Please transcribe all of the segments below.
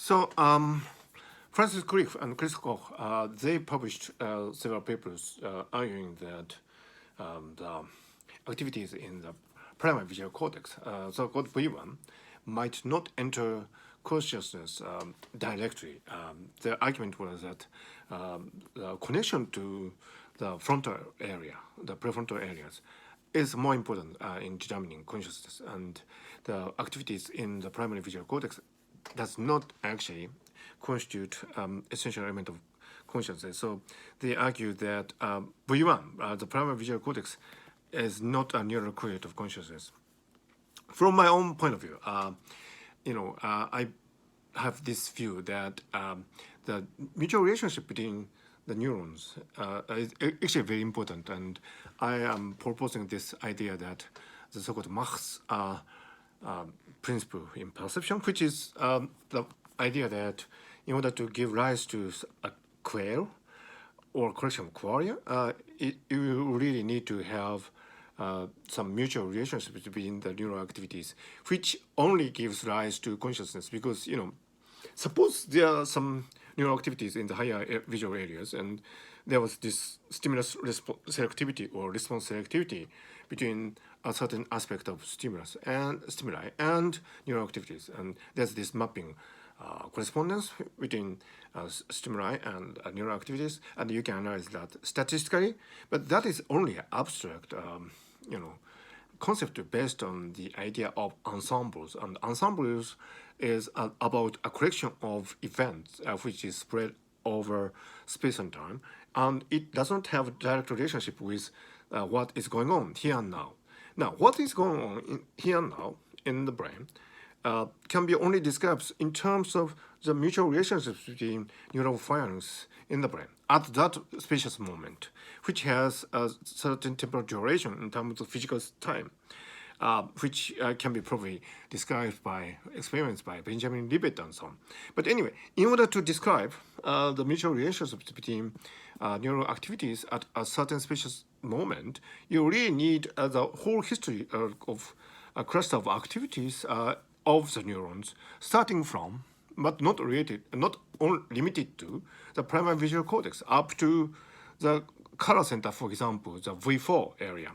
So Francis Crick and Christof Koch, they published several papers arguing that the activities in the primary visual cortex, so-called V1, might not enter consciousness directly. The argument was that the connection to the frontal area, the prefrontal areas, is more important in determining consciousness, and the activities in the primary visual cortex does not actually constitute essential element of consciousness. So they argue that V1, the primary visual cortex, is not a neural correlate of consciousness. From my own point of view, I have this view that the mutual relationship between the neurons is actually very important, and I am proposing this idea that the so-called Mach's principle in perception, which is the idea that in order to give rise to a query or collection of query, you really need to have some mutual relationship between the neural activities, which only gives rise to consciousness. Because suppose there are some neural activities in the higher visual areas, and there was this stimulus selectivity or response selectivity between a certain aspect of stimuli and neural activities, and there's this mapping correspondence between stimuli and neural activities, and you can analyze that statistically. But that is only an abstract, concept based on the idea of ensembles, and ensembles is about a collection of events which is spread over space and time, and it does not have a direct relationship with what is going on here and now. Now, what is going on here and now in the brain can be only described in terms of the mutual relationships between neural firings in the brain at that spacious moment, which has a certain temporal duration in terms of physical time, which can be probably described by experiments by Benjamin Libet and so on. But anyway, in order to describe the mutual relationships between neural activities at a certain spacious moment, you really need the whole history of a cluster of activities of the neurons, starting from, but not only limited to, the primary visual cortex up to the color center, for example, the V4 area,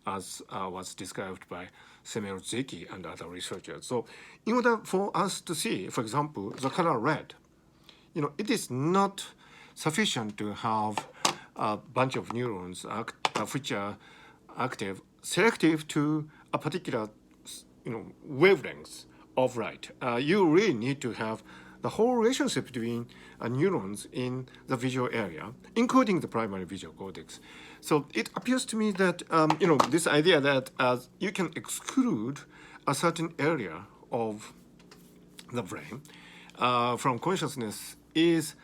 as was described by Semel Zeki and other researchers. So in order for us to see, for example, the color red, it is not sufficient to have a bunch of neurons which are active, selective to a particular wavelengths of light. You really need to have the whole relationship between neurons in the visual area, including the primary visual cortex. So it appears to me that this idea that you can exclude a certain area of the brain from consciousness is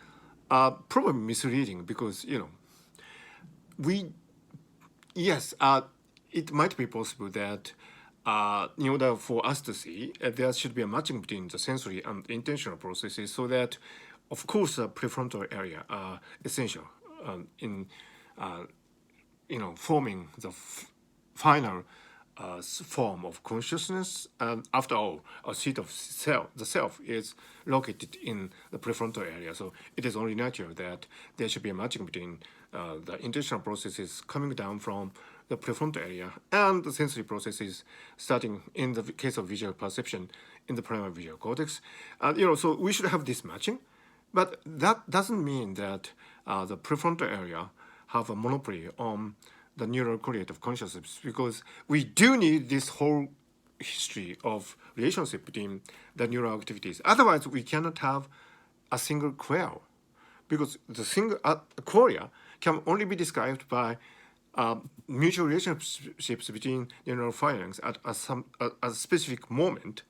probably misleading, because it might be possible that in order for us to see, there should be a matching between the sensory and intentional processes, so that, of course, the prefrontal area are essential in forming the final form of consciousness. After all, a seat of the self is located in the prefrontal area, so it is only natural that there should be a matching between the intentional processes coming down from the prefrontal area and the sensory processes starting in the case of visual perception in the primary visual cortex. So we should have this matching, but that doesn't mean that the prefrontal area have a monopoly on the neural correlate of consciousness, because we do need this whole history of relationship between the neural activities. Otherwise, we cannot have a single query, because the single query can only be described by mutual relationships between neural firings at a specific moment,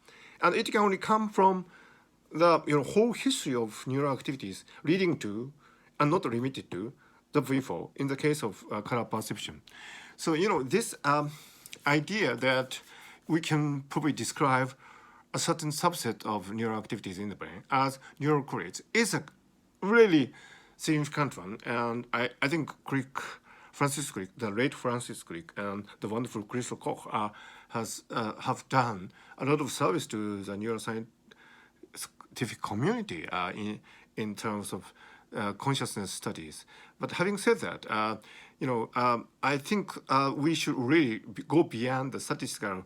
and it can only come from the whole history of neural activities leading to, and not limited to, the V4 in the case of color perception. So this idea that we can probably describe a certain subset of neural activities in the brain as neural correlates is a really significant one, and I think Francis Crick, the late Francis Crick, and the wonderful Christof Koch have done a lot of service to the neuroscience scientific community in terms of consciousness studies. But having said that, I think we should really go beyond the statistical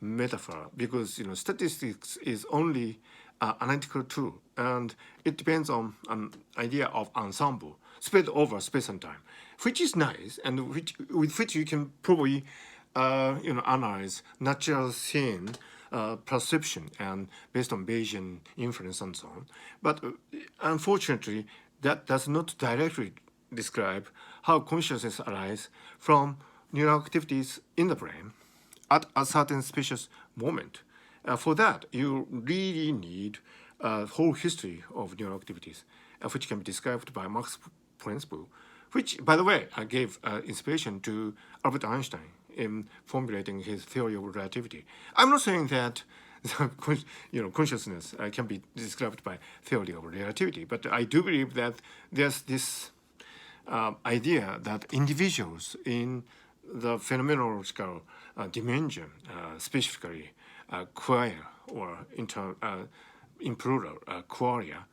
metaphor, because statistics is only analytical tool, and it depends on an idea of ensemble spread over space and time, which is nice, and with which you can probably analyze natural scene perception and based on Bayesian inference and so on. But unfortunately, that does not directly describe how consciousness arises from neural activities in the brain at a certain specious moment. For that, you really need a whole history of neural activities, which can be described by Mach's principle, which, by the way, gave inspiration to Albert Einstein in formulating his theory of relativity. I'm not saying that consciousness can be described by theory of relativity, but I do believe that there's this idea that individuals in the phenomenological dimension, specifically qualia, or in plural, qualia,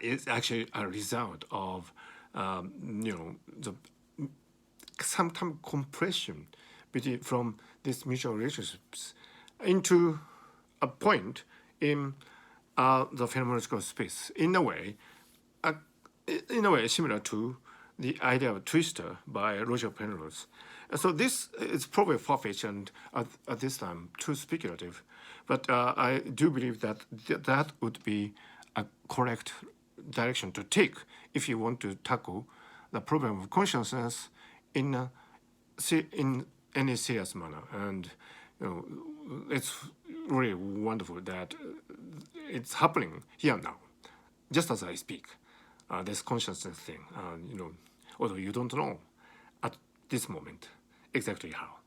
is actually a result of the sometimes compression from these mutual relationships into a point in the phenomenological space, in a way similar to the idea of twister by Roger Penrose. So this is probably far-fetched and at this time too speculative, but I do believe that that would be a correct direction to take if you want to tackle the problem of consciousness in any serious manner. And it's really wonderful that it's happening here now, just as I speak. This consciousness thing, although you don't know at this moment exactly how.